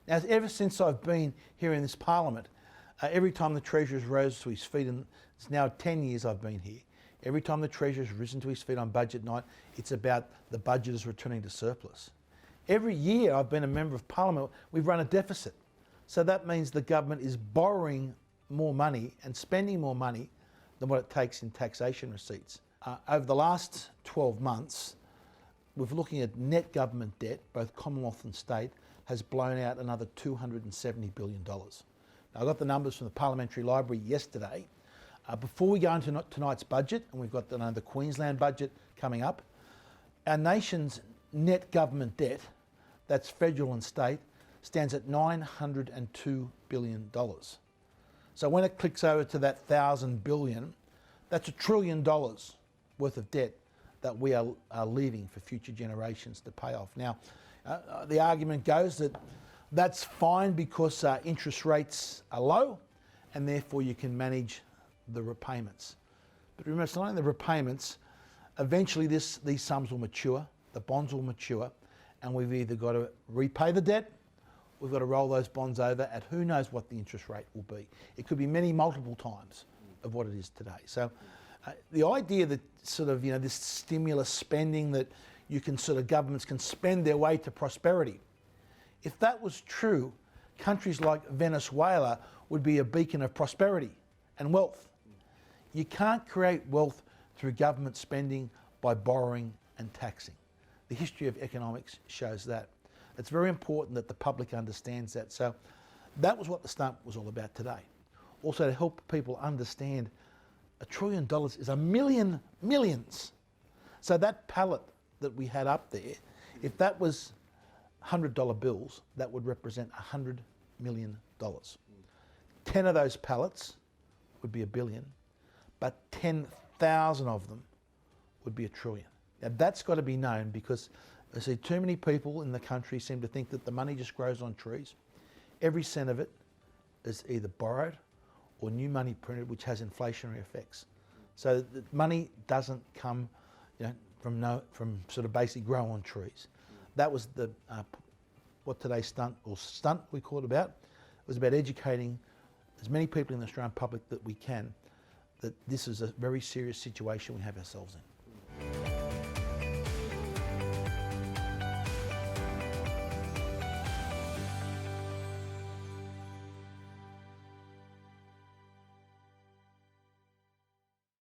Now, ever since I've been here in this Parliament, every time the Treasurer's rose to his feet, and it's now 10 years I've been here, every time the Treasurer's risen to his feet on budget night, it's about the budget is returning to surplus. Every year I've been a member of Parliament, we've run a deficit. So that means the government is borrowing more money and spending more money than what it takes in taxation receipts. Over the last 12 months, we're looking at net government debt, both Commonwealth and state, has blown out another $270 billion. Now, I got the numbers from the Parliamentary Library yesterday. Before we go into tonight's budget, and we've got the Queensland budget coming up, our nation's net government debt, that's federal and state, stands at $902 billion. So when it clicks over to that 1,000 billion, that's $1 trillion worth of debt that we are leaving for future generations to pay off. Now, the argument goes that that's fine because interest rates are low and therefore you can manage the repayments. But remember, it's not only the repayments, eventually these sums will mature, the bonds will mature, and we've either got to repay the debt, we've got to roll those bonds over at who knows what the interest rate will be. It could be many multiple times of what it is today. So the idea that this stimulus spending that governments can spend their way to prosperity, if that was true, countries like Venezuela would be a beacon of prosperity and wealth. You can't create wealth through government spending by borrowing and taxing. The history of economics shows that. It's very important that the public understands that. So that was what the stump was all about today. Also to help people understand $1 trillion is a million millions. So that pallet that we had up there, if that was $100 bills, that would represent $100 million. 10 of those pallets would be $1 billion, but 10,000 of them would be $1 trillion. Now that's got to be known, because I see too many people in the country seem to think that the money just grows on trees. Every cent of it is either borrowed or new money printed, which has inflationary effects. So the money doesn't come, from basically grow on trees. That was the what today's stunt we call it about. It was about educating as many people in the Australian public that we can that this is a very serious situation we have ourselves in.